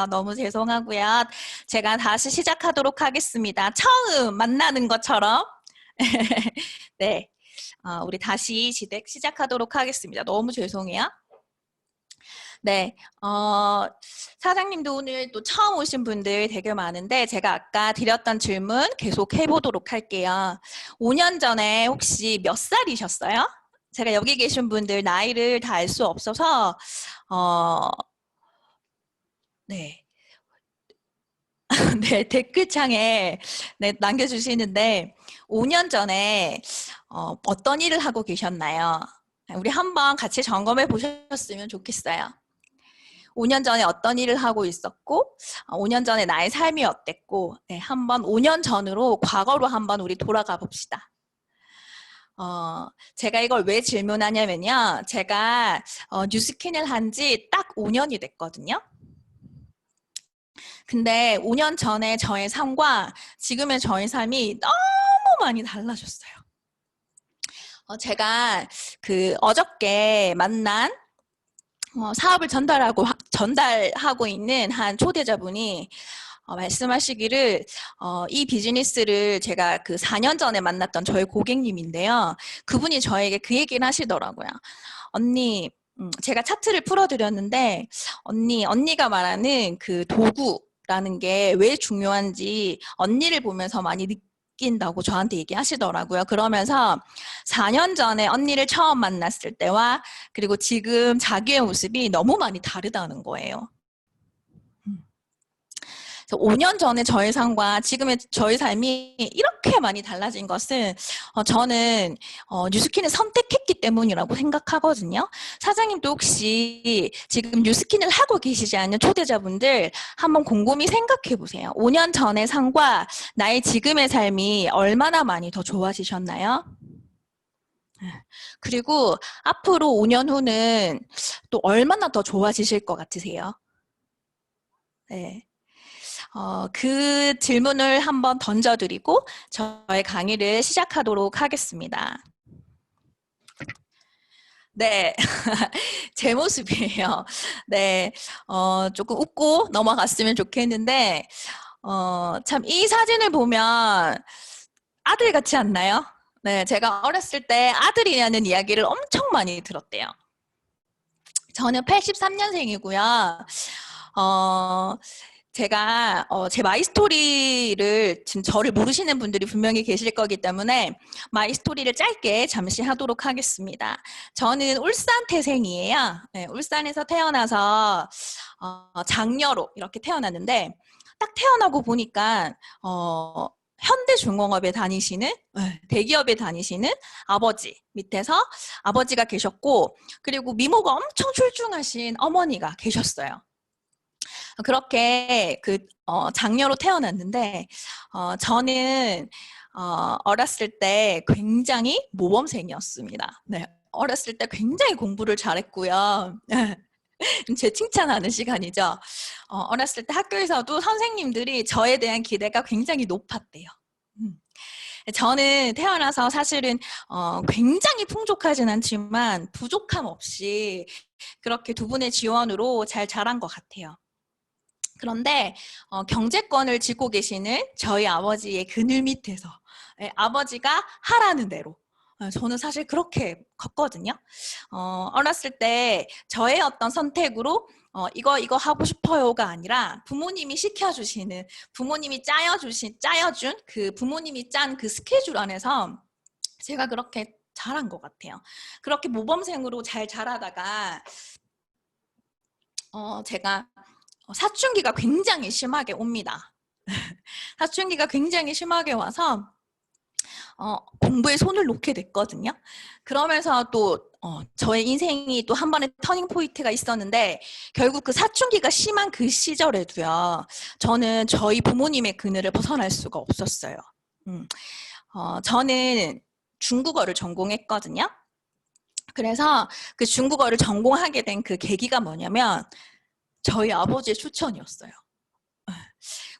너무 죄송하고요. 제가 다시 시작하도록 하겠습니다. 처음 만나는 것처럼. 네, 우리 다시 시작하도록 하겠습니다. 너무 죄송해요. 네, 사장님도 오늘 또 처음 오신 분들 되게 많은데 제가 아까 드렸던 질문 계속 해보도록 할게요. 5년 전에 혹시 몇 살이셨어요? 제가 여기 계신 분들 나이를 다 알 수 없어서 네. 네, 댓글창에 네, 남겨주시는데 5년 전에 어떤 일을 하고 계셨나요? 우리 한번 같이 점검해 보셨으면 좋겠어요. 5년 전에 어떤 일을 하고 있었고 5년 전에 나의 삶이 어땠고 네, 한번 5년 전으로 과거로 한번 우리 돌아가 봅시다. 제가 이걸 왜 질문하냐면요. 제가 뉴스킨을 한 지 딱 5년이 됐거든요. 근데 5년 전에 저의 삶과 지금의 저의 삶이 너무 많이 달라졌어요. 제가 어저께 만난 사업을 전달하고 있는 한 초대자분이 말씀하시기를 이 비즈니스를 제가 4년 전에 만났던 저의 고객님인데요. 그분이 저에게 그 얘기를 하시더라고요. 언니, 제가 차트를 풀어드렸는데 언니가 말하는 그 도구라는 게 왜 중요한지 언니를 보면서 많이 느낀다고 저한테 얘기하시더라고요. 그러면서 4년 전에 언니를 처음 만났을 때와 그리고 지금 자기의 모습이 너무 많이 다르다는 거예요. 5년 전에 저의 삶과 지금의 저의 삶이 이렇게 많이 달라진 것은 저는 뉴스킨을 선택했기 때문이라고 생각하거든요. 사장님도 혹시 지금 뉴스킨을 하고 계시지 않은 초대자분들 한번 곰곰이 생각해 보세요. 5년 전의 삶과 나의 지금의 삶이 얼마나 많이 더 좋아지셨나요? 그리고 앞으로 5년 후는 또 얼마나 더 좋아지실 것 같으세요? 네. 그 질문을 한번 던져드리고 저의 강의를 시작하도록 하겠습니다. 네, 제 모습이에요. 네, 조금 웃고 넘어갔으면 좋겠는데, 참 이 사진을 보면 아들 같지 않나요? 네, 제가 어렸을 때 아들이라는 이야기를 엄청 많이 들었대요. 저는 83년생이고요. 제가 제 마이스토리를 지금 저를 모르시는 분들이 분명히 계실 거기 때문에 마이스토리를 짧게 잠시 하도록 하겠습니다. 저는 울산 태생이에요. 네, 울산에서 태어나서 장녀로 이렇게 태어났는데 딱 태어나고 보니까 현대중공업에 다니시는 대기업에 다니시는 아버지 밑에서 아버지가 계셨고 그리고 미모가 엄청 출중하신 어머니가 계셨어요. 그렇게 장녀로 태어났는데 저는 어렸을 때 굉장히 모범생이었습니다. 네, 어렸을 때 굉장히 공부를 잘했고요. 제 칭찬하는 시간이죠. 어렸을 때 학교에서도 선생님들이 저에 대한 기대가 굉장히 높았대요. 저는 태어나서 사실은 굉장히 풍족하진 않지만 부족함 없이 그렇게 두 분의 지원으로 잘 자란 것 같아요. 그런데 경제권을 쥐고 계시는 저희 아버지의 그늘 밑에서 아버지가 하라는 대로 저는 사실 그렇게 컸거든요. 어렸을 때 저의 어떤 선택으로 이거 하고 싶어요가 아니라 부모님이 시켜주시는 부모님이 짜여준 그 부모님이 짠 그 스케줄 안에서 제가 그렇게 자란 것 같아요. 그렇게 모범생으로 잘 자라다가 제가 사춘기가 굉장히 심하게 옵니다. 사춘기가 굉장히 심하게 와서 공부에 손을 놓게 됐거든요. 그러면서 또 저의 인생이 또 한 번의 터닝 포인트가 있었는데 결국 그 사춘기가 심한 그 시절에도요. 저는 저희 부모님의 그늘을 벗어날 수가 없었어요. 저는 중국어를 전공했거든요. 그래서 그 중국어를 전공하게 된 그 계기가 뭐냐면 저희 아버지의 추천이었어요.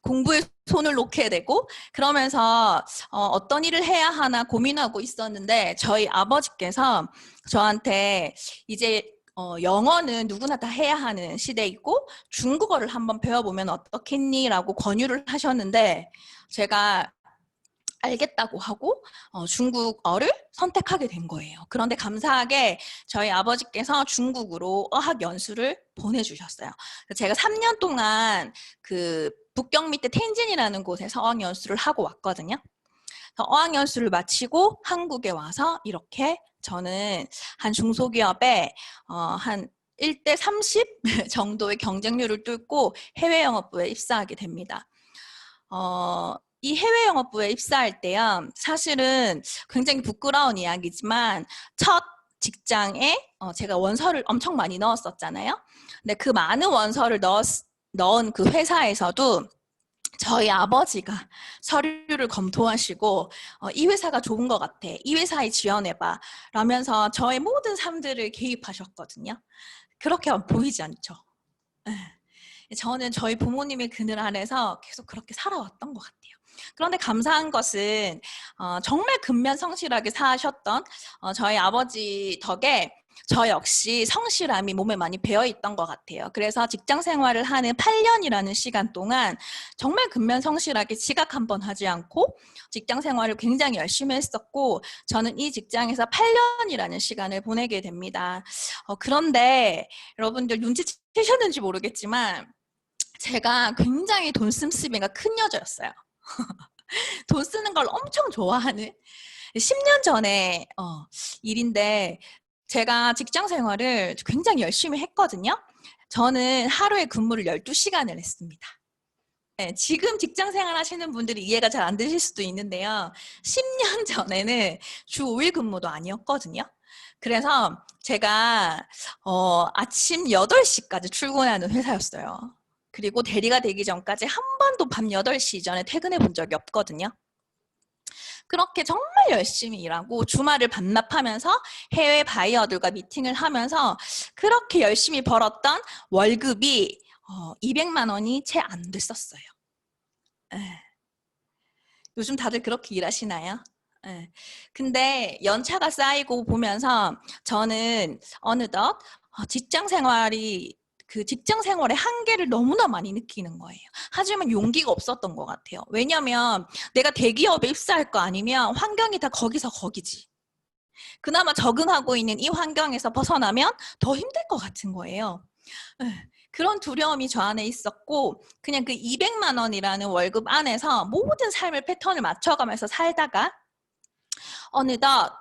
공부에 손을 놓게 되고 그러면서 어떤 일을 해야 하나 고민하고 있었는데 저희 아버지께서 저한테 이제 영어는 누구나 다 해야 하는 시대이고 중국어를 한번 배워보면 어떻겠니? 라고 권유를 하셨는데 제가 알겠다고 하고 중국어를 선택하게 된 거예요. 그런데 감사하게 저희 아버지께서 중국으로 어학 연수를 보내주셨어요. 제가 3년 동안 그 북경 밑에 텐진이라는 곳에서 어학 연수를 하고 왔거든요. 어학 연수를 마치고 한국에 와서 이렇게 저는 한 중소기업에 한 1대 30 정도의 경쟁률을 뚫고 해외 영업부에 입사하게 됩니다. 이 해외 영업부에 입사할 때요, 사실은 굉장히 부끄러운 이야기지만 첫 직장에 제가 원서를 엄청 많이 넣었었잖아요. 근데 그 많은 원서를 넣은 그 회사에서도 저희 아버지가 서류를 검토하시고 이 회사가 좋은 것 같아. 이 회사에 지원해봐. 라면서 저의 모든 삶들을 개입하셨거든요. 그렇게 보이지 않죠. 저는 저희 부모님의 그늘 아래서 계속 그렇게 살아왔던 것 같아요. 그런데 감사한 것은 정말 근면성실하게 사셨던 저희 아버지 덕에 저 역시 성실함이 몸에 많이 배어있던 것 같아요. 그래서 직장 생활을 하는 8년이라는 시간 동안 정말 근면성실하게 지각 한 번 하지 않고 직장 생활을 굉장히 열심히 했었고 저는 이 직장에서 8년이라는 시간을 보내게 됩니다. 그런데 여러분들 눈치채셨는지 모르겠지만 제가 굉장히 돈 씀씀이가 큰 여자였어요. 돈 쓰는 걸 엄청 좋아하는 10년 전에 일인데 제가 직장 생활을 굉장히 열심히 했거든요. 저는 하루에 근무를 12시간을 했습니다. 네, 지금 직장 생활 하시는 분들이 이해가 잘 안 되실 수도 있는데요. 10년 전에는 주 5일 근무도 아니었거든요. 그래서 제가 아침 8시까지 출근하는 회사였어요. 그리고 대리가 되기 전까지 한 번도 밤 8시 전에 퇴근해 본 적이 없거든요. 그렇게 정말 열심히 일하고 주말을 반납하면서 해외 바이어들과 미팅을 하면서 그렇게 열심히 벌었던 월급이 200만 원이 채 안 됐었어요. 요즘 다들 그렇게 일하시나요? 근데 연차가 쌓이고 보면서 저는 어느덧 직장 생활이 그 직장 생활의 한계를 너무나 많이 느끼는 거예요. 하지만 용기가 없었던 것 같아요. 왜냐면 내가 대기업에 입사할 거 아니면 환경이 다 거기서 거기지. 그나마 적응하고 있는 이 환경에서 벗어나면 더 힘들 것 같은 거예요. 그런 두려움이 저 안에 있었고 그냥 그 200만 원이라는 월급 안에서 모든 삶의 패턴을 맞춰가면서 살다가 어느덧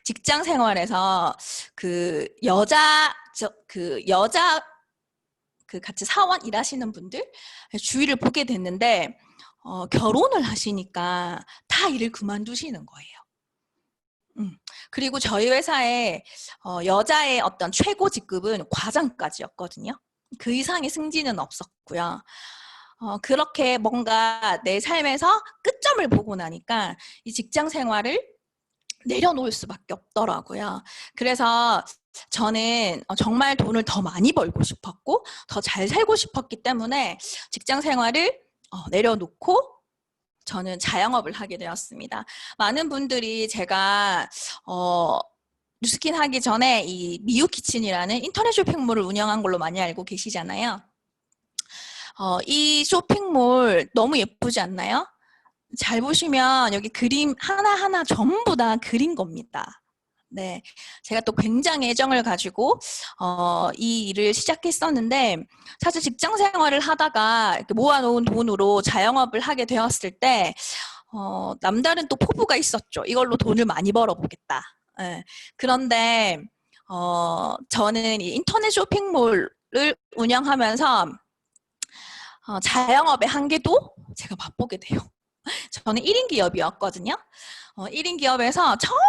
직장 생활에서 그 여자 그 같이 사원 일하시는 분들 주위를 보게 됐는데 결혼을 하시니까 다 일을 그만두시는 거예요. 그리고 저희 회사에 여자의 어떤 최고 직급은 과장까지였거든요. 그 이상의 승진은 없었고요. 그렇게 뭔가 내 삶에서 끝점을 보고 나니까 이 직장 생활을 내려놓을 수밖에 없더라고요. 그래서 저는 정말 돈을 더 많이 벌고 싶었고 더 잘 살고 싶었기 때문에 직장 생활을 내려놓고 저는 자영업을 하게 되었습니다. 많은 분들이 제가 뉴스킨 하기 전에 이 미유키친이라는 인터넷 쇼핑몰을 운영한 걸로 많이 알고 계시잖아요. 이 쇼핑몰 너무 예쁘지 않나요? 잘 보시면 여기 그림 하나하나 전부 다 그린 겁니다. 네, 제가 또 굉장히 애정을 가지고 이 일을 시작했었는데 사실 직장 생활을 하다가 모아놓은 돈으로 자영업을 하게 되었을 때 남다른 또 포부가 있었죠. 이걸로 돈을 많이 벌어보겠다. 네. 그런데 저는 이 인터넷 쇼핑몰을 운영하면서 자영업의 한계도 제가 맛보게 돼요. 저는 1인 기업이었거든요. 1인 기업에서 정말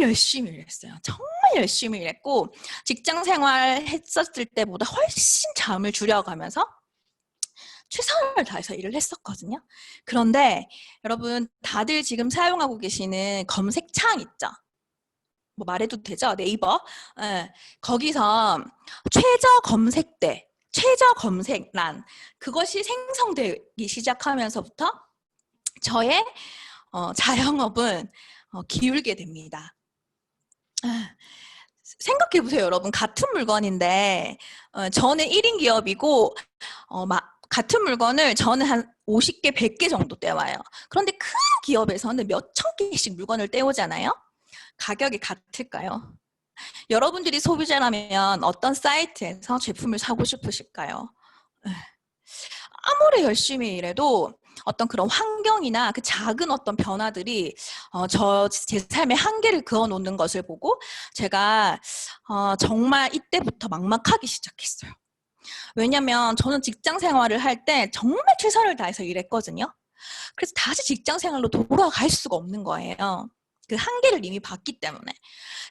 열심히 일했어요. 정말 열심히 일했고 직장 생활 했었을 때보다 훨씬 잠을 줄여가면서 최선을 다해서 일을 했었거든요. 그런데 여러분 다들 지금 사용하고 계시는 검색창 있죠? 뭐 말해도 되죠? 네이버. 거기서 최저 검색대, 최저 검색란 그것이 생성되기 시작하면서부터 저의 자영업은 기울게 됩니다. 생각해보세요, 여러분. 같은 물건인데 저는 1인 기업이고 같은 물건을 저는 한 50개, 100개 정도 떼와요. 그런데 큰 기업에서는 몇 천 개씩 물건을 떼오잖아요. 가격이 같을까요? 여러분들이 소비자라면 어떤 사이트에서 제품을 사고 싶으실까요? 아무리 열심히 일해도 어떤 그런 환경이나 그 작은 어떤 변화들이 제 삶의 한계를 그어놓는 것을 보고 제가 정말 이때부터 막막하기 시작했어요. 왜냐면 저는 직장 생활을 할 때 정말 최선을 다해서 일했거든요. 그래서 다시 직장 생활로 돌아갈 수가 없는 거예요. 그 한계를 이미 봤기 때문에.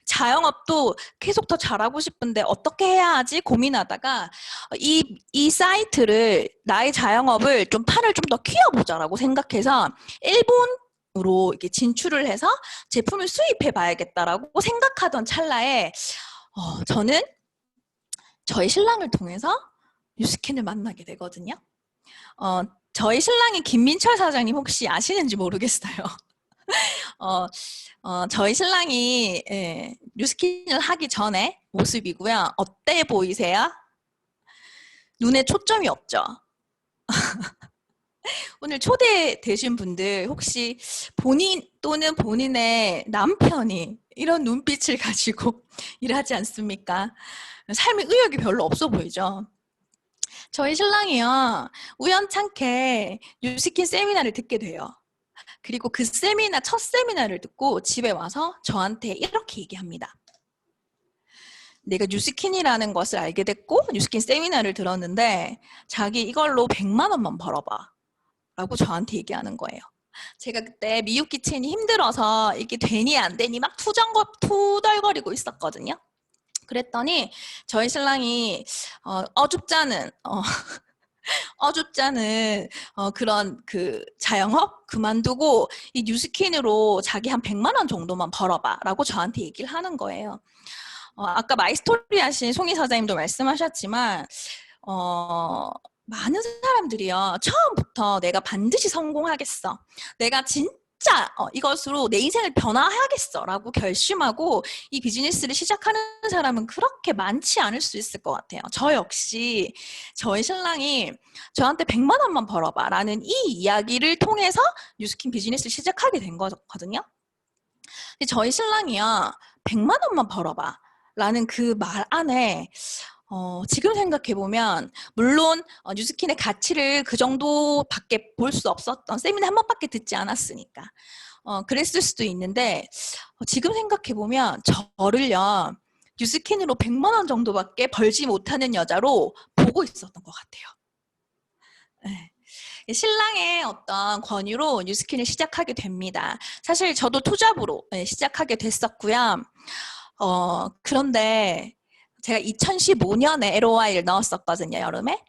자영업도 계속 더 잘하고 싶은데 어떻게 해야 하지 고민하다가 이 사이트를 나의 자영업을 좀 판을 좀 더 키워보자라고 생각해서 일본으로 이렇게 진출을 해서 제품을 수입해 봐야겠다라고 생각하던 찰나에 저는 저희 신랑을 통해서 뉴스킨을 만나게 되거든요. 저희 신랑이 김민철 사장님 혹시 아시는지 모르겠어요. 저희 신랑이 뉴스킨을 하기 전에 모습이고요. 어때 보이세요? 눈에 초점이 없죠? 오늘 초대되신 분들 혹시 본인 또는 본인의 남편이 이런 눈빛을 가지고 일하지 않습니까? 삶에 의욕이 별로 없어 보이죠? 저희 신랑이요. 우연찮게 뉴스킨 세미나를 듣게 돼요. 그리고 그 첫 세미나를 듣고 집에 와서 저한테 이렇게 얘기합니다. 내가 뉴스킨이라는 것을 알게 됐고 뉴스킨 세미나를 들었는데 자기 이걸로 100만 원만 벌어봐 라고 저한테 얘기하는 거예요. 제가 그때 미육기친이 힘들어서 이게 되니 안 되니 막 투덜거리고 있었거든요. 그랬더니 저희 신랑이 어줍잖은 그런 그 자영업 그만두고 이 뉴스킨으로 자기 한 100만 원 정도만 벌어봐 라고 저한테 얘기를 하는 거예요. 아까 마이스토리 하신 송희 사장님도 말씀하셨지만 많은 사람들이요. 처음부터 내가 반드시 성공하겠어. 내가 진짜 이것으로 내 인생을 변화해야겠어 라고 결심하고 이 비즈니스를 시작하는 사람은 그렇게 많지 않을 수 있을 것 같아요. 저 역시 저희 신랑이 저한테 100만 원만 벌어봐 라는 이 이야기를 통해서 뉴스킨 비즈니스를 시작하게 된 거거든요. 근데 저희 신랑이요. 100만 원만 벌어봐 라는 그 말 안에 지금 생각해보면 물론 뉴스킨의 가치를 그 정도밖에 볼 수 없었던 세미나 한 번밖에 듣지 않았으니까 그랬을 수도 있는데 지금 생각해보면 저를요 뉴스킨으로 100만 원 정도밖에 벌지 못하는 여자로 보고 있었던 것 같아요. 네. 신랑의 어떤 권유로 뉴스킨을 시작하게 됩니다. 사실 저도 투잡으로 시작하게 됐었고요. 그런데 제가 2015년에 LOI를 넣었었거든요, 여름에.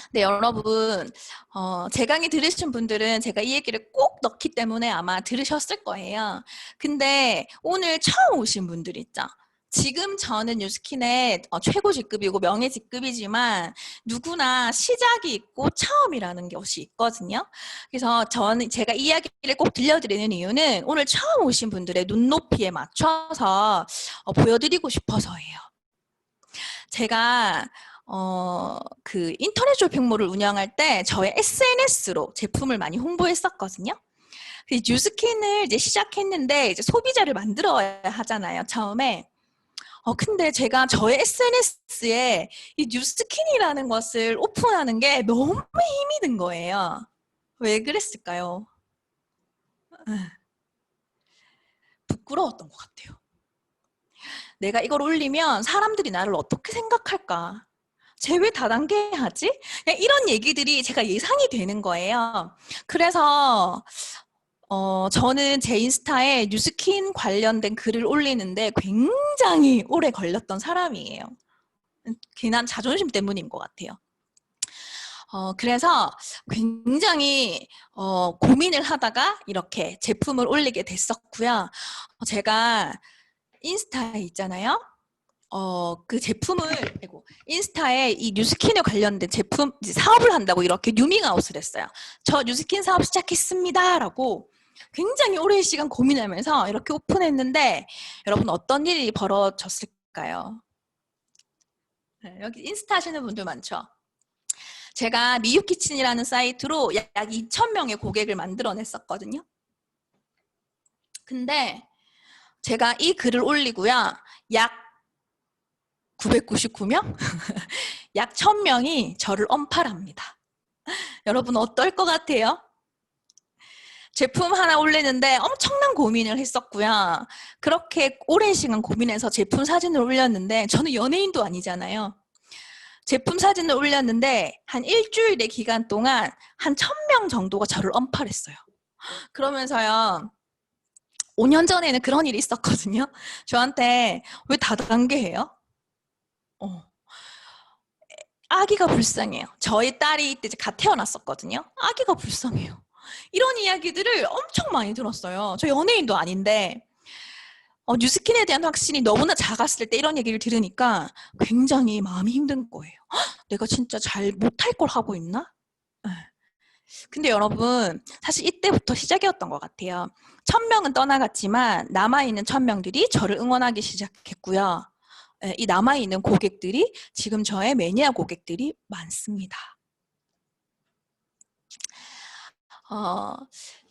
근데 여러분, 제 강의 들으신 분들은 제가 이 얘기를 꼭 넣기 때문에 아마 들으셨을 거예요. 근데 오늘 처음 오신 분들 있죠? 지금 저는 뉴스킨의 최고 직급이고 명예 직급이지만 누구나 시작이 있고 처음이라는 것이 있거든요. 그래서 제가 이 이야기를 꼭 들려드리는 이유는 오늘 처음 오신 분들의 눈높이에 맞춰서 보여드리고 싶어서예요. 제가 그 인터넷 쇼핑몰을 운영할 때 저의 SNS로 제품을 많이 홍보했었거든요. 뉴스킨을 이제 시작했는데 이제 소비자를 만들어야 하잖아요, 처음에. 근데 제가 저의 SNS에 이 뉴스킨이라는 것을 오픈하는 게 너무 힘이 든 거예요. 왜 그랬을까요? 부끄러웠던 것 같아요. 내가 이걸 올리면 사람들이 나를 어떻게 생각할까? 쟤 왜 다단계 하지? 이런 얘기들이 제가 예상이 되는 거예요. 그래서 저는 제 인스타에 뉴스킨 관련된 글을 올리는데 굉장히 오래 걸렸던 사람이에요. 괜한 자존심 때문인 것 같아요. 그래서 굉장히 고민을 하다가 이렇게 제품을 올리게 됐었고요. 제가 인스타에 있잖아요. 그 제품을 인스타에 이 뉴스킨에 관련된 제품 사업을 한다고 이렇게 뉴밍아웃을 했어요. 저 뉴스킨 사업 시작했습니다 라고 굉장히 오랜 시간 고민하면서 이렇게 오픈했는데 여러분 어떤 일이 벌어졌을까요? 네, 여기 인스타 하시는 분들 많죠? 제가 미유키친이라는 사이트로 약 2,000명의 고객을 만들어냈었거든요. 근데 제가 이 글을 올리고요. 약 999명? 약 1,000명이 저를 언팔합니다. 여러분 어떨 것 같아요? 제품 하나 올리는데 엄청난 고민을 했었고요. 그렇게 오랜 시간 고민해서 제품 사진을 올렸는데 저는 연예인도 아니잖아요. 제품 사진을 올렸는데 한 일주일의 기간 동안 한 1,000명 정도가 저를 언팔했어요. 그러면서요. 5년 전에는 그런 일이 있었거든요. 저한테 왜 다단계해요? 아기가 불쌍해요. 저희 딸이 이때 갓 태어났었거든요. 아기가 불쌍해요. 이런 이야기들을 엄청 많이 들었어요. 저 연예인도 아닌데 뉴스킨에 대한 확신이 너무나 작았을 때 이런 얘기를 들으니까 굉장히 마음이 힘든 거예요. 내가 진짜 잘 못할 걸 하고 있나? 근데 여러분 사실 이때부터 시작이었던 것 같아요. 1,000명은 떠나갔지만 남아있는 1,000명들이 저를 응원하기 시작했고요. 이 남아있는 고객들이 지금 저의 매니아 고객들이 많습니다.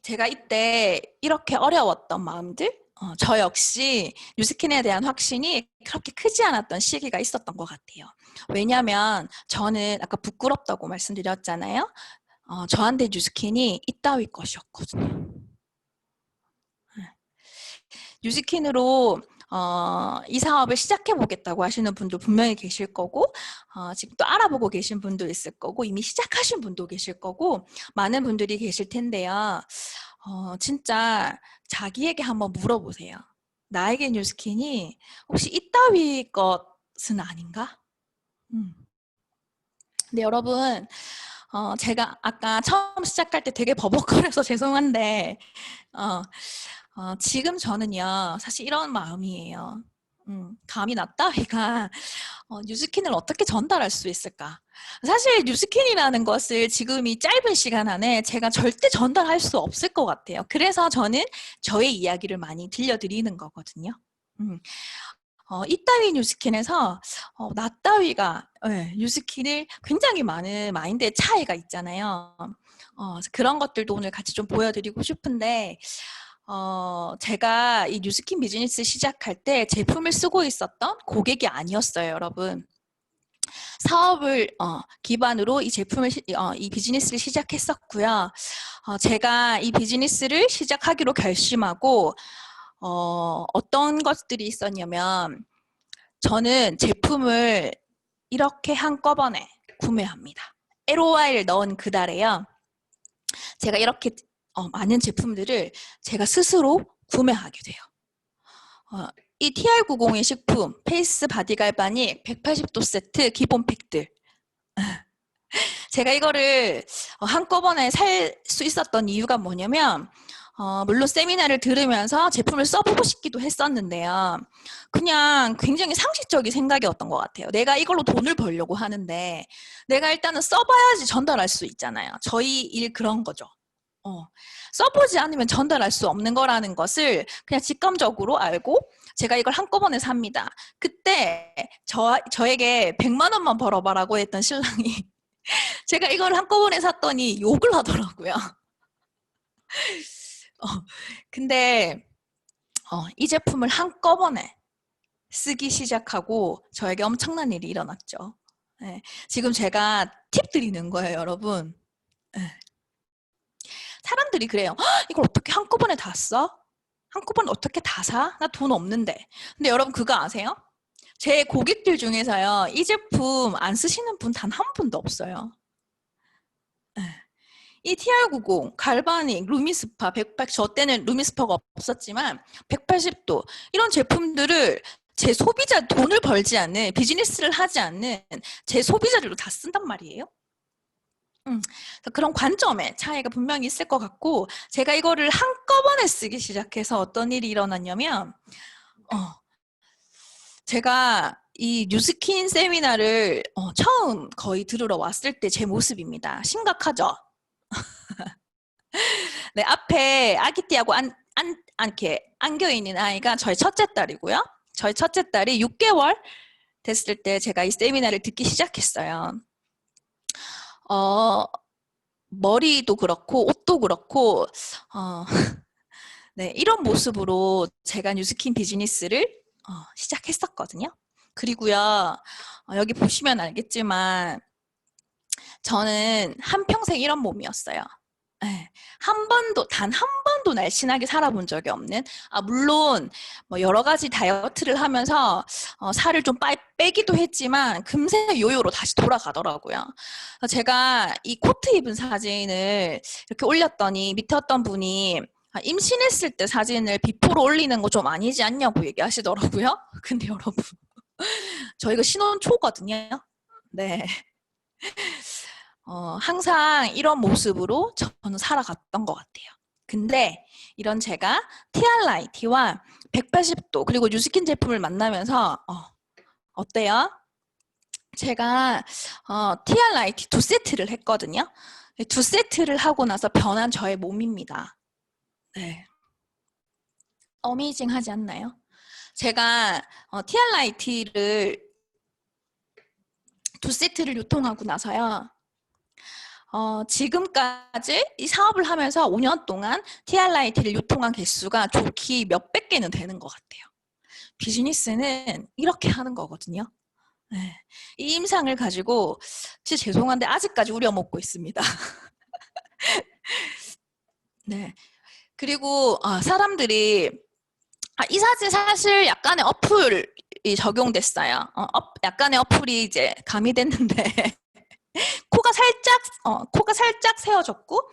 제가 이때 이렇게 어려웠던 마음들, 저 역시 뉴스킨에 대한 확신이 그렇게 크지 않았던 시기가 있었던 것 같아요. 왜냐하면 저는 아까 부끄럽다고 말씀드렸잖아요. 저한테 뉴스킨이 이따위 것이었거든요. 뉴스킨으로 이 사업을 시작해보겠다고 하시는 분도 분명히 계실 거고 지금 또 알아보고 계신 분도 있을 거고 이미 시작하신 분도 계실 거고 많은 분들이 계실 텐데요. 진짜 자기에게 한번 물어보세요. 나에게 뉴스킨이 혹시 이따위 것은 아닌가? 근데 여러분 제가 아까 처음 시작할 때 되게 버벅거려서 죄송한데 지금 저는요 사실 이런 마음이에요. 감히 나 따위가 뉴스킨을 어떻게 전달할 수 있을까? 사실 뉴스킨이라는 것을 지금 이 짧은 시간 안에 제가 절대 전달할 수 없을 것 같아요. 그래서 저는 저의 이야기를 많이 들려드리는 거거든요. 이따위 뉴스킨에서 나 따위가 뉴스킨을 굉장히 많은 마인드의 차이가 있잖아요. 그런 것들도 오늘 같이 좀 보여드리고 싶은데 제가 이 뉴스킨 비즈니스 시작할 때 제품을 쓰고 있었던 고객이 아니었어요, 여러분. 사업을 기반으로 이 제품을 이 비즈니스를 시작했었고요. 제가 이 비즈니스를 시작하기로 결심하고 어떤 것들이 있었냐면 저는 제품을 이렇게 한꺼번에 구매합니다. LOI를 넣은 그달에요. 제가 이렇게 많은 제품들을 제가 스스로 구매하게 돼요. 이 TR90의 식품, 페이스 바디 갈바닉 180도 세트 기본 팩들. 제가 이거를 한꺼번에 살 수 있었던 이유가 뭐냐면 물론 세미나를 들으면서 제품을 써보고 싶기도 했었는데요. 그냥 굉장히 상식적인 생각이었던 것 같아요. 내가 이걸로 돈을 벌려고 하는데 내가 일단은 써봐야지 전달할 수 있잖아요. 저희 일 그런 거죠. 써보지 않으면 전달할 수 없는 거라는 것을 그냥 직감적으로 알고 제가 이걸 한꺼번에 삽니다. 그때 저에게 100만 원만 벌어봐라고 했던 신랑이 제가 이걸 한꺼번에 샀더니 욕을 하더라고요. 근데 이 제품을 한꺼번에 쓰기 시작하고 저에게 엄청난 일이 일어났죠. 네, 지금 제가 팁 드리는 거예요, 여러분. 네. 사람들이 그래요. 이걸 어떻게 한꺼번에 다 써? 한꺼번에 어떻게 다 사? 나 돈 없는데. 근데 여러분 그거 아세요? 제 고객들 중에서요. 이 제품 안 쓰시는 분 단 한 분도 없어요. 네. 이 TR90, 갈바닉, 루미스파, 180, 저 때는 루미스파가 없었지만 180도 이런 제품들을 제 소비자 돈을 벌지 않는 비즈니스를 하지 않는 제 소비자들도 다 쓴단 말이에요. 그런 관점의 차이가 분명히 있을 것 같고 제가 이거를 한꺼번에 쓰기 시작해서 어떤 일이 일어났냐면 제가 이 뉴스킨 세미나를 처음 거의 들으러 왔을 때 제 모습입니다. 심각하죠? 네, 앞에 아기띠하고 이렇게 안겨있는 아이가 저희 첫째 딸이고요. 저희 첫째 딸이 6개월 됐을 때 제가 이 세미나를 듣기 시작했어요. 머리도 그렇고 옷도 그렇고 네, 이런 모습으로 제가 뉴스킨 비즈니스를 시작했었거든요. 그리고요, 여기 보시면 알겠지만 저는 한평생 이런 몸이었어요. 네, 단 한 번도 날씬하게 살아본 적이 없는, 물론 뭐 여러 가지 다이어트를 하면서 살을 좀 빼기도 했지만 금세 요요로 다시 돌아가더라고요. 제가 이 코트 입은 사진을 이렇게 올렸더니 밑에 어떤 분이 임신했을 때 사진을 비포로 올리는 거 좀 아니지 않냐고 얘기하시더라고요. 근데 여러분, 저 이거 신혼 초거든요. 네. 항상 이런 모습으로 저는 살아갔던 것 같아요. 근데 이런 제가 TRIT와 180도 그리고 뉴스킨 제품을 만나면서 어때요? 제가 TRIT 2세트를 했거든요. 2세트를 하고 나서 변한 저의 몸입니다. 네. 어메이징 하지 않나요? 제가 TRIT를 2세트를 유통하고 나서요. 지금까지 이 사업을 하면서 5년 동안 TRIT를 유통한 개수가 좋기 몇백 개는 되는 것 같아요. 비즈니스는 이렇게 하는 거거든요. 네. 이 임상을 가지고 진짜 죄송한데 아직까지 우려먹고 있습니다. 네. 그리고 사람들이 이 사진 사실 약간의 어플이 적용됐어요. 약간의 어플이 이제 가미됐는데 코가 살짝 세워졌고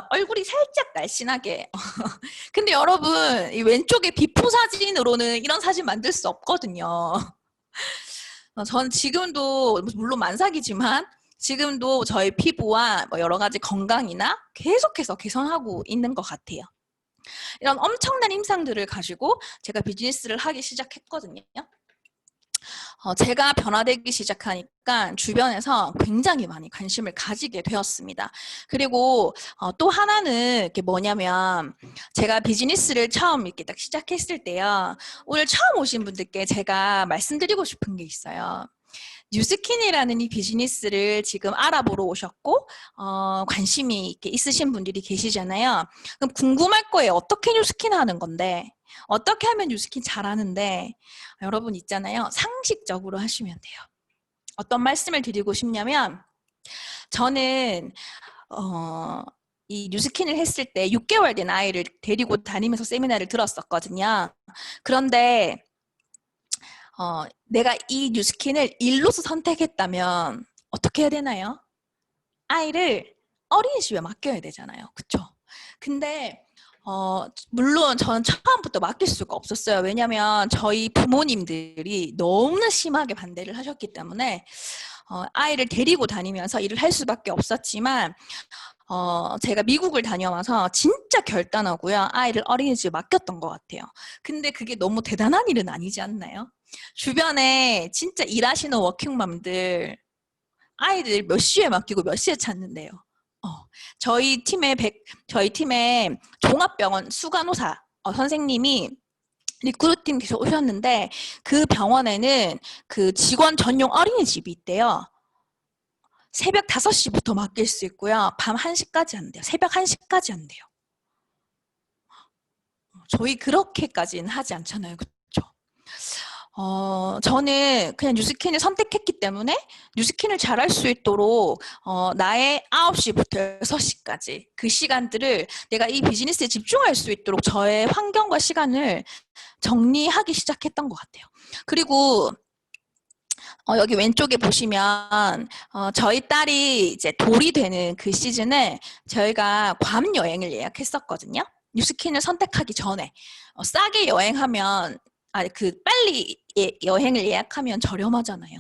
얼굴이 살짝 날씬하게. 근데 여러분 이 왼쪽에 비포 사진으로는 이런 사진 만들 수 없거든요. 저는 지금도 물론 만삭이지만 지금도 저희 피부와 뭐 여러 가지 건강이나 계속해서 개선하고 있는 것 같아요. 이런 엄청난 임상들을 가지고 제가 비즈니스를 하기 시작했거든요. 제가 변화되기 시작하니까 주변에서 굉장히 많이 관심을 가지게 되었습니다. 그리고 또 하나는 게 뭐냐면 제가 비즈니스를 처음 이렇게 딱 시작했을 때요. 오늘 처음 오신 분들께 제가 말씀드리고 싶은 게 있어요. 뉴스킨이라는 이 비즈니스를 지금 알아보러 오셨고 관심이 이렇게 있으신 분들이 계시잖아요. 그럼 궁금할 거예요. 어떻게 뉴스킨 하는 건데? 어떻게 하면 뉴스킨 잘하는데? 여러분 있잖아요. 상식적으로 하시면 돼요. 어떤 말씀을 드리고 싶냐면 저는 이 뉴스킨을 했을 때 6개월 된 아이를 데리고 다니면서 세미나를 들었었거든요. 그런데 내가 이 뉴스킨을 일로서 선택했다면 어떻게 해야 되나요? 아이를 어린이집에 맡겨야 되잖아요. 그쵸? 근데 물론 저는 처음부터 맡길 수가 없었어요. 왜냐면 저희 부모님들이 너무나 심하게 반대를 하셨기 때문에 아이를 데리고 다니면서 일을 할 수밖에 없었지만 제가 미국을 다녀와서 진짜 결단하고요. 아이를 어린이집에 맡겼던 것 같아요. 근데 그게 너무 대단한 일은 아니지 않나요? 주변에 진짜 일하시는 워킹맘들 아이들 몇 시에 맡기고 몇 시에 찾는데요. 저희 팀에 종합병원 수간호사 선생님이 리크루팅 계속 오셨는데 그 병원에는 그 직원 전용 어린이집이 있대요. 새벽 5시부터 맡길 수 있고요. 밤 1시까지 안 돼요. 새벽 1시까지 안 돼요. 저희 그렇게까지는 하지 않잖아요. 그렇죠? 저는 그냥 뉴스킨을 선택했기 때문에 뉴스킨을 잘할 수 있도록 나의 9시부터 6시까지 그 시간들을 내가 이 비즈니스에 집중할 수 있도록 저의 환경과 시간을 정리하기 시작했던 것 같아요. 그리고 여기 왼쪽에 보시면 저희 딸이 이제 돌이 되는 그 시즌에 저희가 괌 여행을 예약했었거든요. 뉴스킨을 선택하기 전에 싸게 여행하면 빨리 여행을 예약하면 저렴하잖아요.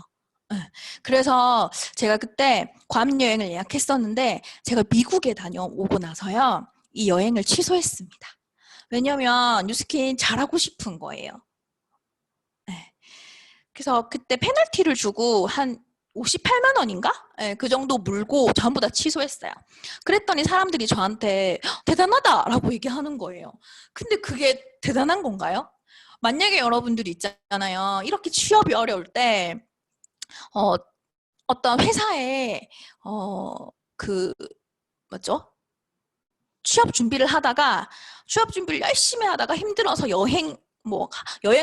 그래서 제가 그때 괌 여행을 예약했었는데 제가 미국에 다녀오고 나서요 이 여행을 취소했습니다. 왜냐면 뉴스킨 잘하고 싶은 거예요. 그래서 그때 페널티를 주고 한 58만 원인가? 예, 그 정도 물고 전부 다 취소했어요. 그랬더니 사람들이 저한테 대단하다라고 얘기하는 거예요. 근데 그게 대단한 건가요? 만약에 여러분들이 있잖아요. 이렇게 취업이 어려울 때 어, 어떤 회사에 그 뭐죠? 취업 준비를 열심히 하다가 힘들어서 여행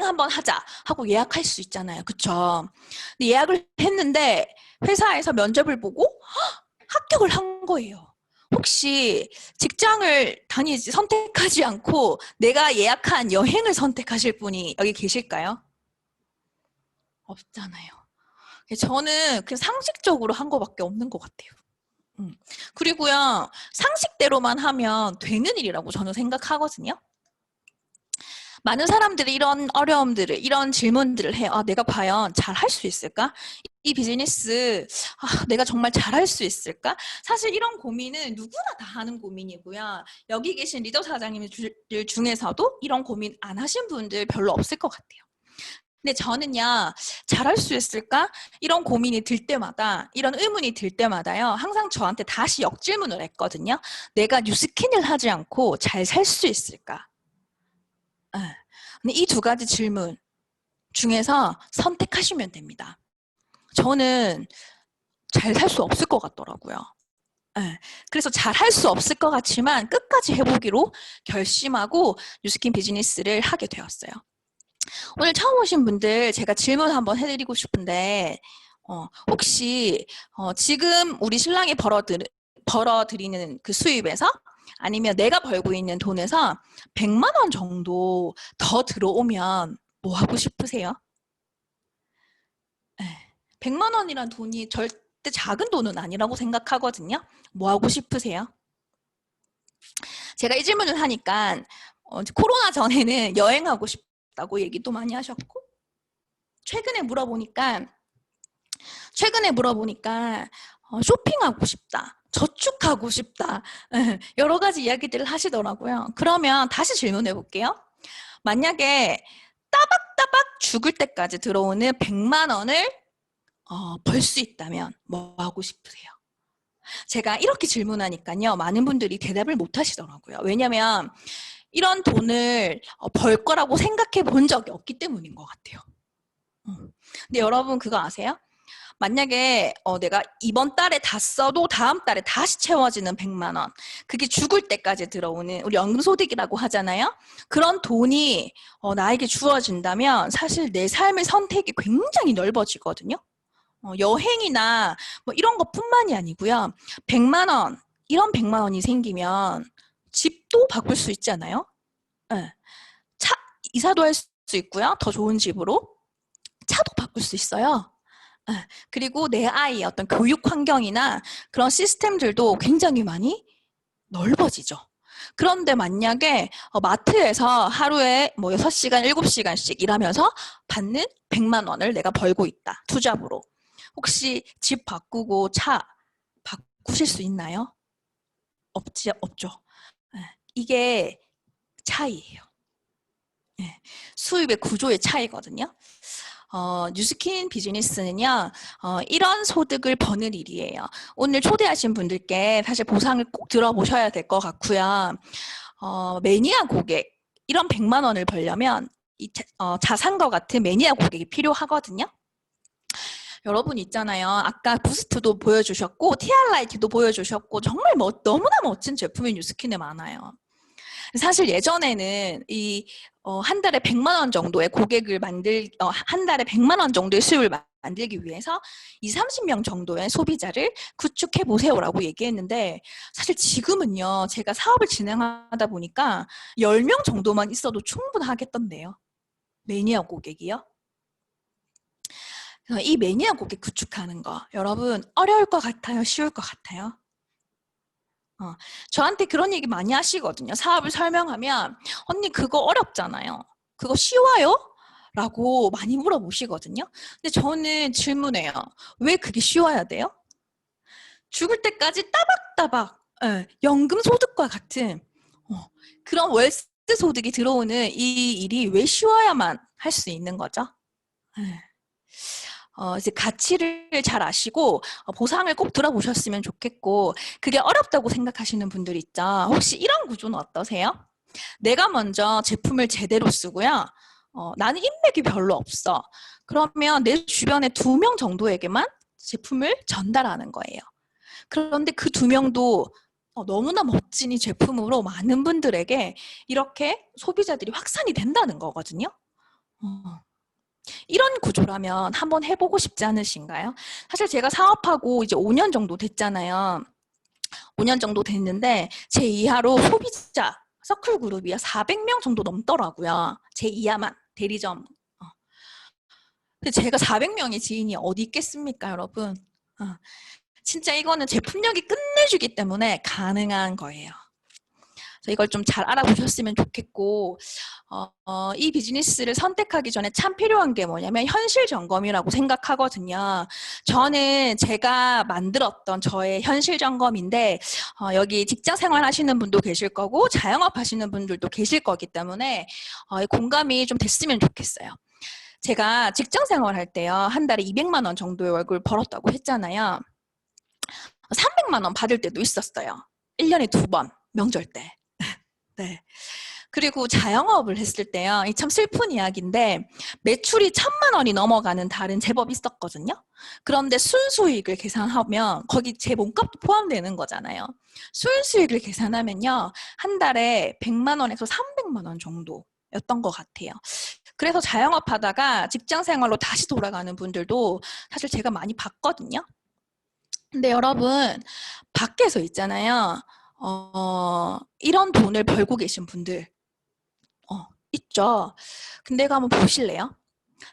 한번 하자 하고 예약할 수 있잖아요. 그쵸? 근데 예약을 했는데 회사에서 면접을 보고 합격을 한 거예요. 혹시 직장을 선택하지 않고 내가 예약한 여행을 선택하실 분이 여기 계실까요? 없잖아요. 저는 그냥 상식적으로 한 거밖에 없는 것 같아요. 그리고요, 상식대로만 하면 되는 일이라고 저는 생각하거든요. 많은 사람들이 이런 어려움들을, 이런 질문들을 해요. 아, 내가 과연 잘 할 수 있을까? 이 비즈니스, 내가 정말 잘 할 수 있을까? 사실 이런 고민은 누구나 다 하는 고민이고요. 여기 계신 리더 사장님들 중에서도 이런 고민 안 하신 분들 별로 없을 것 같아요. 근데 저는요, 잘할 수 있을까? 이런 고민이 들 때마다, 이런 의문이 들 때마다요, 항상 저한테 다시 역질문을 했거든요. 내가 뉴스킨을 하지 않고 잘 살 수 있을까? 근데 이 두 가지 질문 중에서 선택하시면 됩니다. 저는 잘 살 수 없을 것 같더라고요. 그래서 잘 할 수 없을 것 같지만 끝까지 해보기로 결심하고 뉴스킨 비즈니스를 하게 되었어요. 오늘 처음 오신 분들 제가 질문 한번 해드리고 싶은데 혹시 지금 우리 신랑이 벌어들이는 그 수입에서 아니면 내가 벌고 있는 돈에서 100만 원 정도 더 들어오면 뭐 하고 싶으세요? 100만 원이란 돈이 절대 작은 돈은 아니라고 생각하거든요. 뭐 하고 싶으세요? 제가 이 질문을 하니까 코로나 전에는 여행하고 싶다고 얘기도 많이 하셨고 최근에 물어보니까 쇼핑하고 싶다. 저축하고 싶다. 여러 가지 이야기들을 하시더라고요. 그러면 다시 질문해 볼게요. 만약에 따박따박 죽을 때까지 들어오는 100만 원을 벌 수 있다면 뭐 하고 싶으세요? 제가 이렇게 질문하니까요. 많은 분들이 대답을 못 하시더라고요. 왜냐면 이런 돈을 벌 거라고 생각해 본 적이 없기 때문인 것 같아요. 근데 여러분 그거 아세요? 만약에 내가 이번 달에 다 써도 다음 달에 다시 채워지는 100만 원. 그게 죽을 때까지 들어오는 우리 연금소득이라고 하잖아요. 그런 돈이 나에게 주어진다면 사실 내 삶의 선택이 굉장히 넓어지거든요. 여행이나 뭐 이런 것뿐만이 아니고요. 100만 원, 이런 100만 원이 생기면 집도 바꿀 수 있잖아요. 네. 이사도 할 수 있고요. 더 좋은 집으로. 차도 바꿀 수 있어요. 그리고 내 아이의 어떤 교육 환경이나 그런 시스템들도 굉장히 많이 넓어지죠. 그런데 만약에 마트에서 하루에 뭐 6시간, 7시간씩 일하면서 받는 100만 원을 내가 벌고 있다. 투잡으로. 혹시 집 바꾸고 차 바꾸실 수 있나요? 없죠. 이게 차이예요. 수입의 구조의 차이거든요. 뉴스킨 비즈니스는요, 이런 소득을 버는 일이에요. 오늘 초대하신 분들께 사실 보상을 꼭 들어보셔야 될 것 같고요. 매니아 고객, 이런 100만 원을 벌려면 자산과 같은 매니아 고객이 필요하거든요. 여러분 있잖아요. 아까 부스트도 보여주셨고, TR라이트도 보여주셨고, 정말 너무나 멋진 제품이 뉴스킨에 많아요. 사실 예전에는 한 달에 100만 원 정도의 한 달에 100만 원 정도의 수입을 만들기 위해서 30명 정도의 소비자를 구축해 보세요라고 얘기했는데 사실 지금은요, 제가 사업을 진행하다 보니까 10명 정도만 있어도 충분하겠던데요. 매니아 고객이요. 이 매니아 고객 구축하는 거 여러분 어려울 것 같아요? 쉬울 것 같아요? 저한테 그런 얘기 많이 하시거든요. 사업을 설명하면 언니 그거 어렵잖아요. 그거 쉬워요? 라고 많이 물어보시거든요. 근데 저는 질문해요. 왜 그게 쉬워야 돼요? 죽을 때까지 따박따박 연금소득과 같은 그런 월세 소득이 들어오는 이 일이 왜 쉬워야만 할 수 있는 거죠? 이제 가치를 잘 아시고 보상을 꼭 들어보셨으면 좋겠고, 그게 어렵다고 생각하시는 분들 있죠. 혹시 이런 구조는 어떠세요? 내가 먼저 제품을 제대로 쓰고요. 나는 인맥이 별로 없어. 그러면 내 주변에 2명 정도에게만 제품을 전달하는 거예요. 그런데 그 2명도 너무나 멋진 이 제품으로 많은 분들에게 이렇게 소비자들이 확산이 된다는 거거든요. 이런 구조라면 한번 해보고 싶지 않으신가요? 사실 제가 사업하고 이제 5년 정도 됐잖아요. 5년 정도 됐는데 제 이하로 소비자 서클 그룹이 400명 정도 넘더라고요. 제 이하만 대리점. 근데 제가 400명의 지인이 어디 있겠습니까, 여러분? 진짜 이거는 제품력이 끝내주기 때문에 가능한 거예요. 이걸 좀 잘 알아보셨으면 좋겠고, 이 비즈니스를 선택하기 전에 참 필요한 게 뭐냐면 현실 점검이라고 생각하거든요. 저는 제가 만들었던 저의 현실 점검인데 여기 직장 생활 하시는 분도 계실 거고 자영업 하시는 분들도 계실 거기 때문에 공감이 좀 됐으면 좋겠어요. 제가 직장 생활할 때요. 한 달에 200만 원 정도의 월급을 벌었다고 했잖아요. 300만 원 받을 때도 있었어요. 1년에 2번, 명절 때. 네. 그리고 자영업을 했을 때요. 이 참 슬픈 이야기인데 매출이 1,000만 원이 넘어가는 달은 제법 있었거든요. 그런데 순수익을 계산하면 거기 제 몸값도 포함되는 거잖아요. 순수익을 계산하면요. 한 달에 100만 원에서 300만 원 정도였던 것 같아요. 그래서 자영업 하다가 직장 생활로 다시 돌아가는 분들도 사실 제가 많이 봤거든요. 근데 여러분 밖에서 있잖아요. 이런 돈을 벌고 계신 분들 있죠. 근데 이거 한번 보실래요?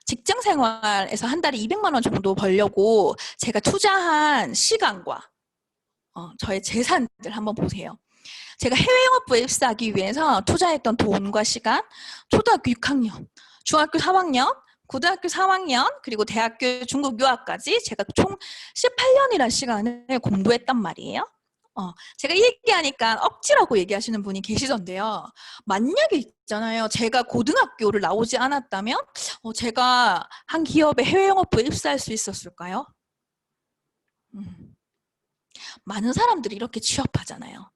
직장 생활에서 한 달에 200만 원 정도 벌려고 제가 투자한 시간과 저의 재산들 한번 보세요. 제가 해외 영업부에 입사하기 위해서 투자했던 돈과 시간, 초등학교 6학년, 중학교 3학년, 고등학교 3학년, 그리고 대학교 중국 유학까지 제가 총 18년이라는 시간을 공부했단 말이에요. 제가 이 얘기하니까 억지라고 얘기하시는 분이 계시던데요. 만약에 있잖아요. 제가 고등학교를 나오지 않았다면 제가 한 기업의 해외 영업부에 입사할 수 있었을까요? 많은 사람들이 이렇게 취업하잖아요.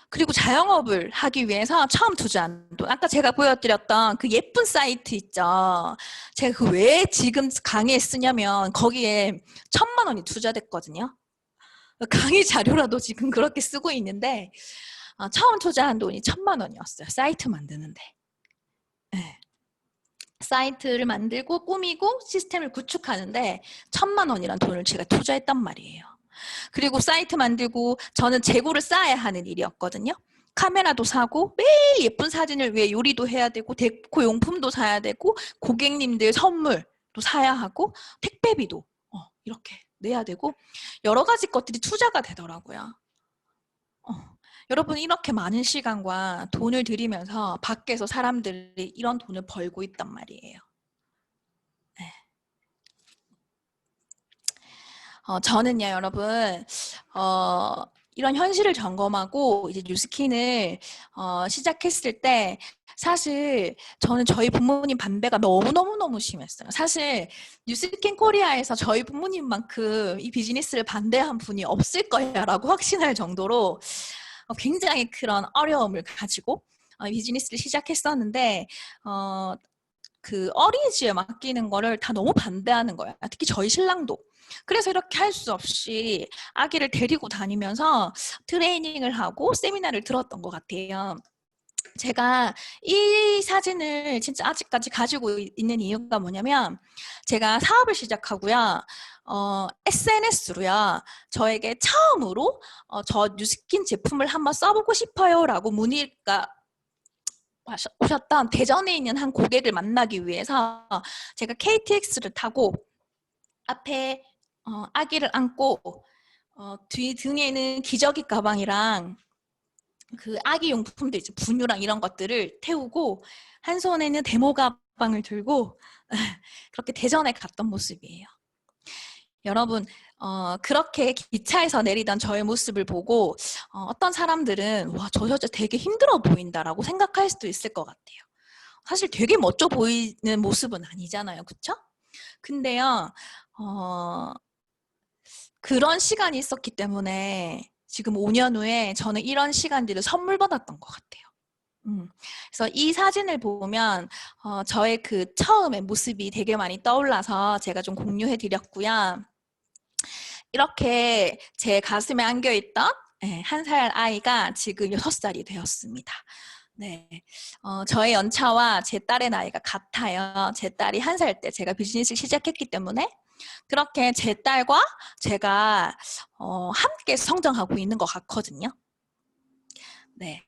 그리고 자영업을 하기 위해서 처음 투자한 돈, 아까 제가 보여드렸던 그 예쁜 사이트 있죠. 제가 그 왜 지금 강의에 쓰냐면 거기에 1,000만 원이 투자됐거든요. 강의 자료라도 지금 그렇게 쓰고 있는데 처음 투자한 돈이 1,000만 원이었어요. 사이트 만드는데. 네. 사이트를 만들고 꾸미고 시스템을 구축하는데 1,000만 원이란 돈을 제가 투자했단 말이에요. 그리고 사이트 만들고 저는 재고를 쌓아야 하는 일이었거든요. 카메라도 사고 매일 예쁜 사진을 위해 요리도 해야 되고 데코 용품도 사야 되고 고객님들 선물도 사야 하고 택배비도 이렇게 내야 되고 여러 가지 것들이 투자가 되더라고요. 여러분 이렇게 많은 시간과 돈을 들이면서 밖에서 사람들이 이런 돈을 벌고 있단 말이에요. 네. 저는요, 여러분, 이런 현실을 점검하고 이제 뉴스킨을 시작했을 때 사실 저는 저희 부모님 반대가 너무너무너무 심했어요. 사실 뉴스킨 코리아에서 저희 부모님만큼 이 비즈니스를 반대한 분이 없을 거야라고 확신할 정도로 굉장히 그런 어려움을 가지고 비즈니스를 시작했었는데 그 어린이집에 맡기는 거를 다 너무 반대하는 거예요. 특히 저희 신랑도. 그래서 이렇게 할 수 없이 아기를 데리고 다니면서 트레이닝을 하고 세미나를 들었던 것 같아요. 제가 이 사진을 진짜 아직까지 가지고 있는 이유가 뭐냐면 제가 사업을 시작하고요. SNS로요. 저에게 처음으로 저 뉴스킨 제품을 한번 써보고 싶어요 라고 문의가 오셨던 대전에 있는 한 고객을 만나기 위해서 제가 KTX를 타고 앞에 아기를 안고 뒤 등에는 기저귀 가방이랑 그 아기 용품들 이제 분유랑 이런 것들을 태우고 한 손에는 데모 가방을 들고 그렇게 대전에 갔던 모습이에요. 여러분 그렇게 기차에서 내리던 저의 모습을 보고 어떤 사람들은 와, 저 여자 되게 힘들어 보인다라고 생각할 수도 있을 것 같아요. 사실 되게 멋져 보이는 모습은 아니잖아요. 그쵸? 근데요, 그런 시간이 있었기 때문에 지금 5년 후에 저는 이런 시간들을 선물 받았던 것 같아요. 그래서 이 사진을 보면 저의 그 처음의 모습이 되게 많이 떠올라서 제가 좀 공유해 드렸고요. 이렇게 제 가슴에 안겨있던 1살 아이가 지금 6살이 되었습니다. 네, 저의 연차와 제 딸의 나이가 같아요. 제 딸이 1살 때 제가 비즈니스를 시작했기 때문에 그렇게 제 딸과 제가 함께 성장하고 있는 것 같거든요. 네,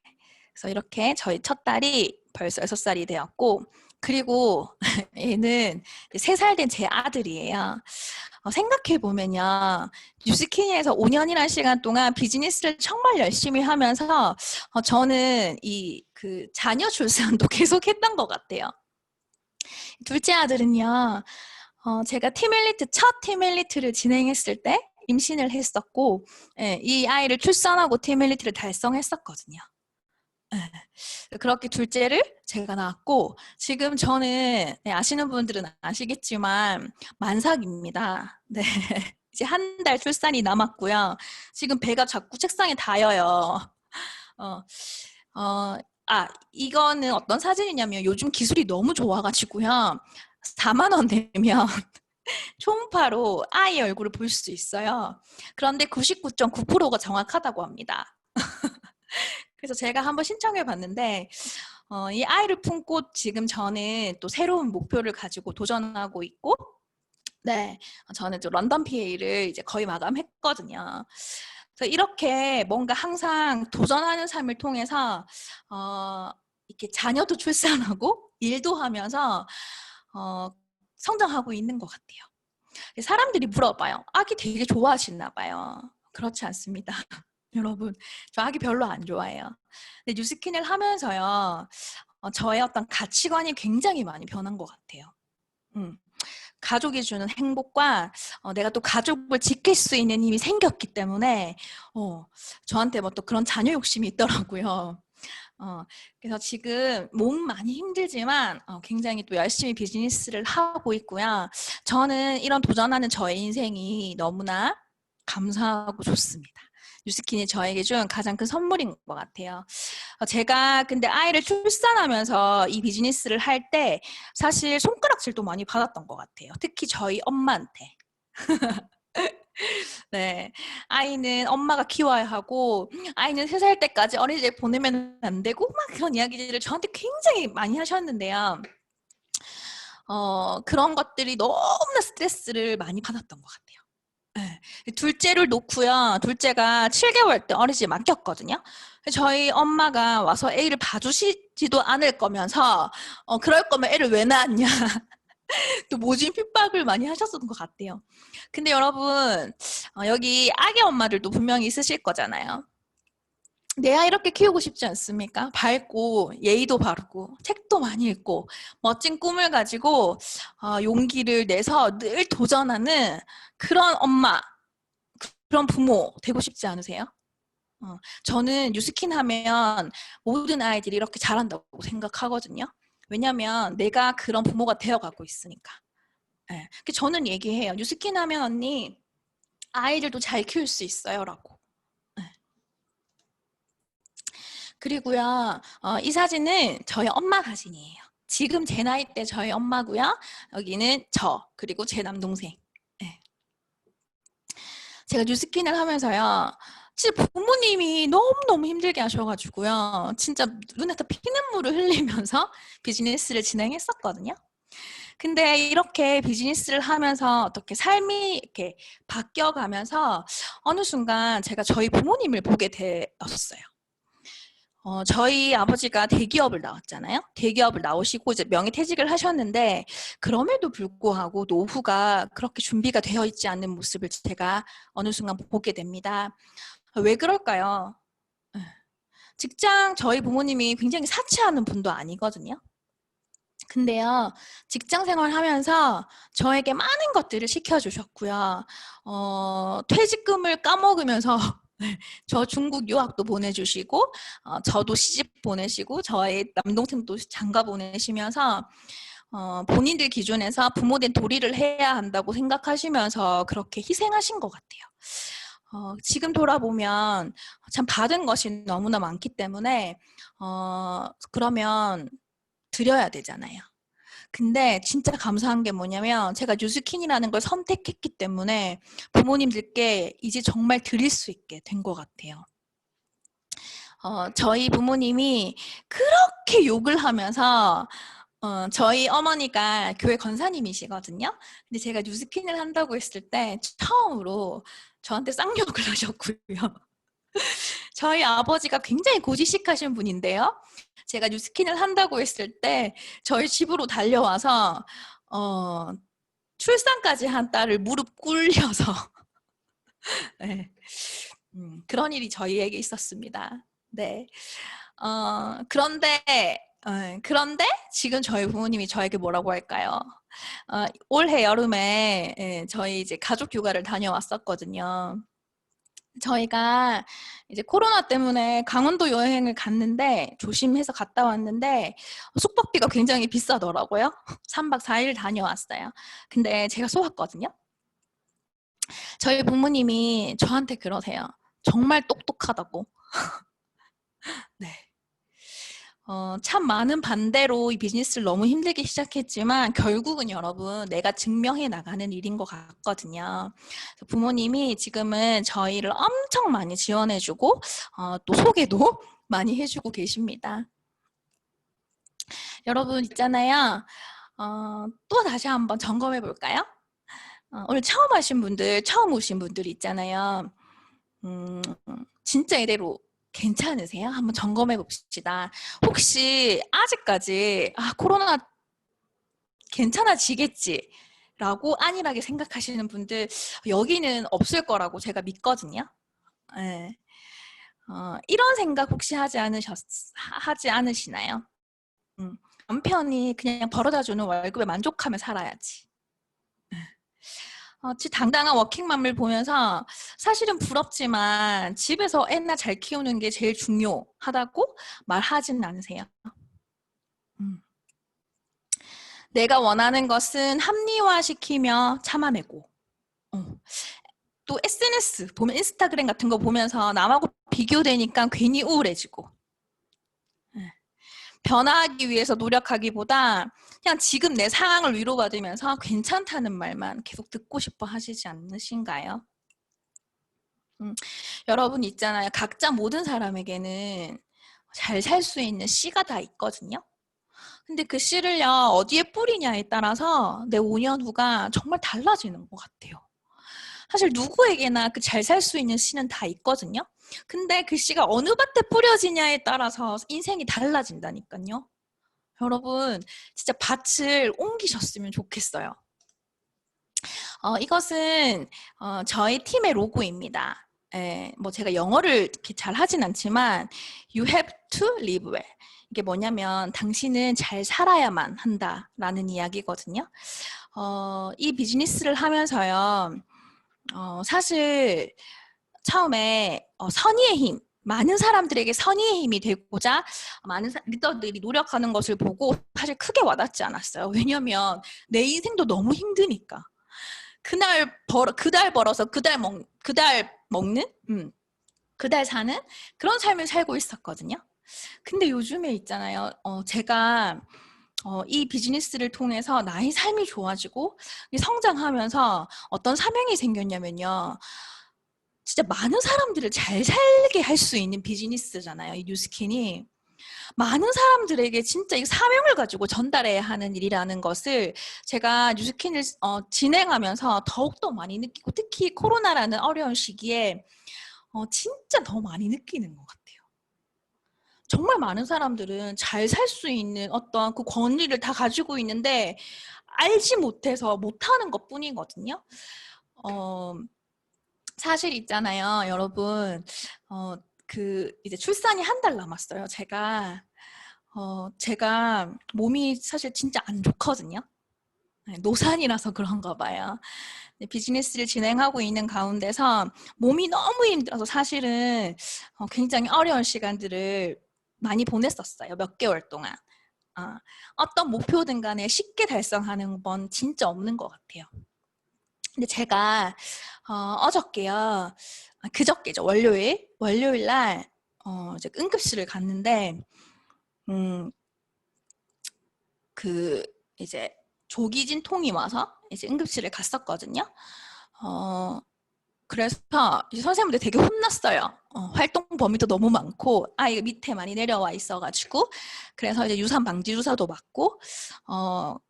그래서 이렇게 저희 첫 딸이 벌써 6살이 되었고, 그리고 얘는 3살 된 제 아들이에요. 생각해보면요, 뉴스키니에서 5년이라는 시간 동안 비즈니스를 정말 열심히 하면서 저는 그 자녀 출산도 계속 했던 것 같아요. 둘째 아들은요, 제가 첫 팀 엘리트를 진행했을 때 임신을 했었고, 이 아이를 출산하고 팀 엘리트를 달성했었거든요. 그렇게 둘째를 제가 낳았고, 지금 저는 아시는 분들은 아시겠지만 만삭입니다. 네. 이제 1달 출산이 남았고요. 지금 배가 자꾸 책상에 닿여요. 이거는 어떤 사진이냐면 요즘 기술이 너무 좋아가지고요. 4만 원 내면 초음파로 아이 얼굴을 볼 수 있어요. 그런데 99.9%가 정확하다고 합니다. 그래서 제가 한번 신청해 봤는데 이 아이를 품고 지금 저는 또 새로운 목표를 가지고 도전하고 있고, 네, 저는 또 런던 PA를 이제 거의 마감했거든요. 그래서 이렇게 뭔가 항상 도전하는 삶을 통해서 이렇게 자녀도 출산하고 일도 하면서 성장하고 있는 것 같아요. 사람들이 물어봐요. 아기 되게 좋아하시나 봐요. 그렇지 않습니다. 여러분, 저 아기 별로 안 좋아해요. 근데 뉴스킨을 하면서요, 저의 어떤 가치관이 굉장히 많이 변한 것 같아요. 가족이 주는 행복과 내가 또 가족을 지킬 수 있는 힘이 생겼기 때문에 저한테 뭐 또 그런 자녀 욕심이 있더라고요. 그래서 지금 몸 많이 힘들지만 굉장히 또 열심히 비즈니스를 하고 있고요. 저는 이런 도전하는 저의 인생이 너무나 감사하고 좋습니다. 뉴스킨이 저에게 준 가장 큰 선물인 것 같아요. 제가 근데 아이를 출산하면서 이 비즈니스를 할 때 사실 손가락질도 많이 받았던 것 같아요. 특히 저희 엄마한테. 네, 아이는 엄마가 키워야 하고 아이는 3살 때까지 어린이집 보내면 안 되고 막 그런 이야기들을 저한테 굉장히 많이 하셨는데요. 그런 것들이 너무나 스트레스를 많이 받았던 것 같아요. 네. 둘째를 놓고요. 둘째가 7개월 때 어린이집 맡겼거든요. 저희 엄마가 와서 애를 봐주시지도 않을 거면서 그럴 거면 애를 왜 낳았냐. 또 모진 핍박을 많이 하셨던 것 같아요. 근데 여러분, 여기 아기 엄마들도 분명히 있으실 거잖아요. 내 아이 이렇게 키우고 싶지 않습니까? 밝고 예의도 바르고 책도 많이 읽고 멋진 꿈을 가지고 용기를 내서 늘 도전하는 그런 엄마, 그런 부모 되고 싶지 않으세요? 저는 뉴스킨 하면 모든 아이들이 이렇게 잘한다고 생각하거든요. 왜냐면 내가 그런 부모가 되어가고 있으니까. 네. 저는 얘기해요. 뉴스킨 하면 언니 아이들도 잘 키울 수 있어요 라고. 네. 그리고요, 이 사진은 저희 엄마 사진이에요. 지금 제 나이 때 저희 엄마고요. 여기는 저, 그리고 제 남동생. 네. 제가 뉴스킨을 하면서요. 진짜 부모님이 너무너무 힘들게 하셔가지고요. 진짜 눈에서 피눈물을 흘리면서 비즈니스를 진행했었거든요. 근데 이렇게 비즈니스를 하면서 어떻게 삶이 이렇게 바뀌어가면서 어느 순간 제가 저희 부모님을 보게 되었어요. 저희 아버지가 대기업을 나왔잖아요. 대기업을 나오시고 이제 명예퇴직을 하셨는데 그럼에도 불구하고 노후가 그렇게 준비가 되어 있지 않는 모습을 제가 어느 순간 보게 됩니다. 왜 그럴까요? 저희 부모님이 굉장히 사치하는 분도 아니거든요. 근데요, 직장 생활하면서 저에게 많은 것들을 시켜주셨고요. 퇴직금을 까먹으면서 저 중국 유학도 보내주시고 저도 시집 보내시고 저의 남동생도 장가 보내시면서 본인들 기준에서 부모된 도리를 해야 한다고 생각하시면서 그렇게 희생하신 것 같아요. 지금 돌아보면 참 받은 것이 너무나 많기 때문에 그러면 드려야 되잖아요. 근데 진짜 감사한 게 뭐냐면 제가 뉴스킨이라는 걸 선택했기 때문에 부모님들께 이제 정말 드릴 수 있게 된 것 같아요. 저희 부모님이 그렇게 욕을 하면서 저희 어머니가 교회 권사님이시거든요. 근데 제가 뉴스킨을 한다고 했을 때 처음으로 저한테 쌍욕을 하셨고요. 저희 아버지가 굉장히 고지식하신 분인데요. 제가 뉴스킨을 한다고 했을 때 저희 집으로 달려와서 출산까지 한 딸을 무릎 꿇려서 네. 그런 일이 저희에게 있었습니다. 네. 그런데 지금 저희 부모님이 저에게 뭐라고 할까요? 올해 여름에 저희 이제 가족 휴가를 다녀왔었거든요. 저희가 이제 코로나 때문에 강원도 여행을 갔는데 조심해서 갔다 왔는데 숙박비가 굉장히 비싸더라고요. 3박 4일 다녀왔어요. 근데 제가 쏘았거든요. 저희 부모님이 저한테 그러세요. 정말 똑똑하다고. 네. 참 많은 반대로 이 비즈니스를 너무 힘들게 시작했지만 결국은 여러분 내가 증명해 나가는 일인 것 같거든요. 부모님이 지금은 저희를 엄청 많이 지원해주고 또 소개도 많이 해주고 계십니다. 여러분 있잖아요. 또 다시 한번 점검해 볼까요? 오늘 처음 오신 분들 있잖아요. 진짜 이대로 괜찮으세요? 한번 점검해 봅시다. 혹시 아직까지 코로나 괜찮아지겠지 라고 안일하게 생각하시는 분들 여기는 없을 거라고 제가 믿거든요. 네. 이런 생각 혹시 하지 않으시나요? 남편이 그냥 벌어다주는 월급에 만족하며 살아야지. 당당한 워킹맘을 보면서 사실은 부럽지만 집에서 애나 잘 키우는 게 제일 중요하다고 말하지는 않으세요. 내가 원하는 것은 합리화시키며 참아내고 또 SNS 보면 인스타그램 같은 거 보면서 남하고 비교되니까 괜히 우울해지고 변화하기 위해서 노력하기보다 그냥 지금 내 상황을 위로받으면서 괜찮다는 말만 계속 듣고 싶어 하시지 않으신가요? 여러분 있잖아요. 각자 모든 사람에게는 잘 살 수 있는 씨가 다 있거든요. 근데 그 씨를요 어디에 뿌리냐에 따라서 내 5년 후가 정말 달라지는 것 같아요. 사실 누구에게나 그 잘 살 수 있는 씨는 다 있거든요. 근데 그 씨가 어느 밭에 뿌려지냐에 따라서 인생이 달라진다니까요. 여러분 진짜 밭을 옮기셨으면 좋겠어요. 이것은 저희 팀의 로고입니다. 뭐 제가 영어를 이렇게 잘 하진 않지만 You have to live well. 이게 뭐냐면 당신은 잘 살아야만 한다라는 이야기거든요. 이 비즈니스를 하면서요. 사실 처음에 선의의 힘, 많은 사람들에게 선의의 힘이 되고자 많은 리더들이 노력하는 것을 보고 사실 크게 와닿지 않았어요. 왜냐하면 내 인생도 너무 힘드니까. 그달 벌어서 그달 먹는, 그달 사는 그런 삶을 살고 있었거든요. 근데 요즘에 있잖아요. 제가 이 비즈니스를 통해서 나의 삶이 좋아지고 성장하면서 어떤 사명이 생겼냐면요. 진짜 많은 사람들을 잘 살게 할 수 있는 비즈니스잖아요. 이 뉴스킨이. 많은 사람들에게 진짜 이 사명을 가지고 전달해야 하는 일이라는 것을 제가 뉴스킨을 진행하면서 더욱더 많이 느끼고 특히 코로나라는 어려운 시기에 진짜 더 많이 느끼는 것 같아요. 정말 많은 사람들은 잘 살 수 있는 어떤 그 권리를 다 가지고 있는데 알지 못해서 못하는 것 뿐이거든요. 사실 있잖아요, 여러분. 이제 출산이 한 달 남았어요. 제가 몸이 사실 진짜 안 좋거든요. 노산이라서 그런가 봐요. 비즈니스를 진행하고 있는 가운데서 몸이 너무 힘들어서 사실은 굉장히 어려운 시간들을 많이 보냈었어요. 몇 개월 동안. 어떤 목표든 간에 쉽게 달성하는 건 진짜 없는 것 같아요. 근데 제가 어저께요, 그저께죠, 월요일 날 이제 응급실을 갔는데 그 이제 조기진 통이 와서 이제 응급실을 갔었거든요. 그래서 이제 선생님들 되게 혼났어요. 활동 범위도 너무 많고 아이가 밑에 많이 내려와 있어가지고, 그래서 이제 유산 방지 주사도 맞고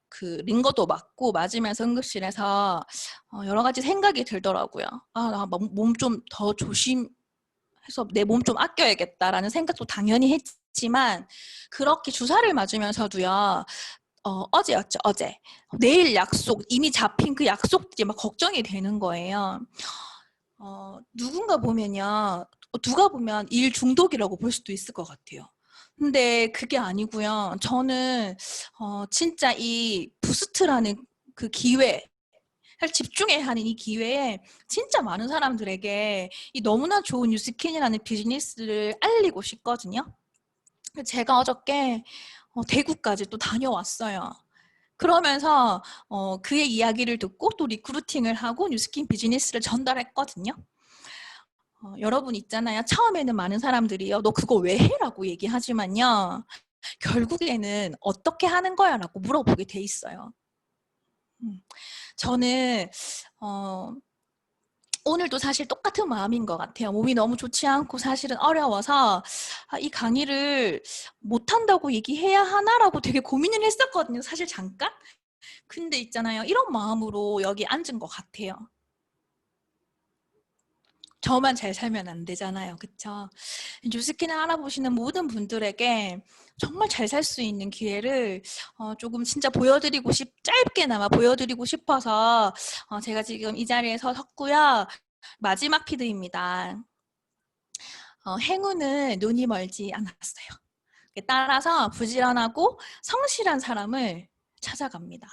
그 링거도 맞으면서 응급실에서 여러 가지 생각이 들더라고요. 나 몸 좀 더 조심해서 내 몸 좀 아껴야겠다라는 생각도 당연히 했지만, 그렇게 주사를 맞으면서도요, 어제였죠, 어제. 내일 약속, 이미 잡힌 그 약속들이 막 걱정이 되는 거예요. 누가 보면 일 중독이라고 볼 수도 있을 것 같아요. 근데 그게 아니고요. 저는 진짜 이 부스트라는 그 기회, 집중해야 하는 이 기회에 진짜 많은 사람들에게 이 너무나 좋은 뉴스킨이라는 비즈니스를 알리고 싶거든요. 제가 어저께 대구까지 또 다녀왔어요. 그러면서 그의 이야기를 듣고 또 리크루팅을 하고 뉴스킨 비즈니스를 전달했거든요. 여러분 있잖아요. 처음에는 많은 사람들이요, 너 그거 왜 해? 라고 얘기하지만요, 결국에는 어떻게 하는 거야? 라고 물어보게 돼 있어요. 저는 오늘도 사실 똑같은 마음인 것 같아요. 몸이 너무 좋지 않고 사실은 어려워서 이 강의를 못한다고 얘기해야 하나라고 되게 고민을 했었거든요. 사실 잠깐? 근데 있잖아요, 이런 마음으로 여기 앉은 것 같아요. 저만 잘 살면 안 되잖아요. 그쵸? 뉴스킨을 알아보시는 모든 분들에게 정말 잘 살 수 있는 기회를 조금 진짜 짧게나마 보여드리고 싶어서 제가 지금 이 자리에 섰고요. 마지막 피드입니다. 행운은 눈이 멀지 않았어요. 따라서 부지런하고 성실한 사람을 찾아갑니다.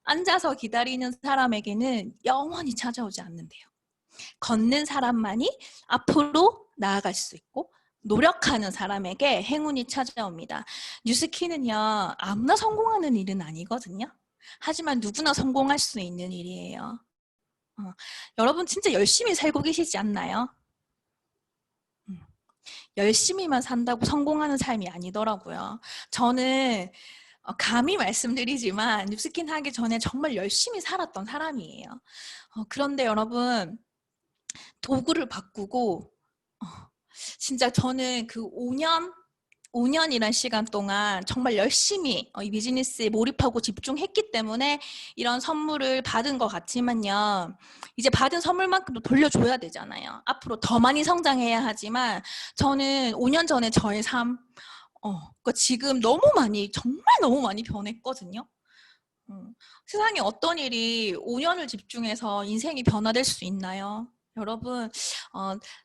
앉아서 기다리는 사람에게는 영원히 찾아오지 않는데요. 걷는 사람만이 앞으로 나아갈 수 있고, 노력하는 사람에게 행운이 찾아옵니다. 뉴스키는요, 아무나 성공하는 일은 아니거든요. 하지만 누구나 성공할 수 있는 일이에요. 여러분 진짜 열심히 살고 계시지 않나요? 열심히만 산다고 성공하는 삶이 아니더라고요. 저는 감히 말씀드리지만 뉴스킨 하기 전에 정말 열심히 살았던 사람이에요. 그런데 여러분, 도구를 바꾸고 진짜 저는 그 5년이란 시간 동안 정말 열심히 이 비즈니스에 몰입하고 집중했기 때문에 이런 선물을 받은 것 같지만요, 이제 받은 선물만큼도 돌려줘야 되잖아요. 앞으로 더 많이 성장해야 하지만 저는 5년 전에 저의 삶, 그러니까 지금 정말 너무 많이 변했거든요. 세상에 어떤 일이 5년을 집중해서 인생이 변화될 수 있나요? 여러분,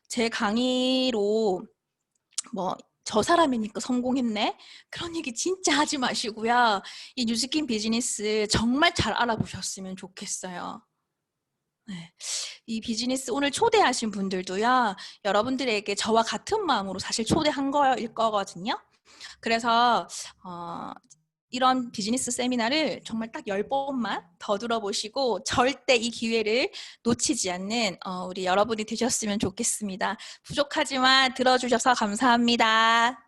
제 강의로 저 사람이니까 성공했네? 그런 얘기 진짜 하지 마시고요. 이 뉴스킨 비즈니스 정말 잘 알아보셨으면 좋겠어요. 네. 이 비즈니스 오늘 초대하신 분들도요, 여러분들에게 저와 같은 마음으로 사실 초대한 거일 거거든요. 그래서 이런 비즈니스 세미나를 정말 딱 10번만 더 들어보시고 절대 이 기회를 놓치지 않는 우리 여러분이 되셨으면 좋겠습니다. 부족하지만 들어주셔서 감사합니다.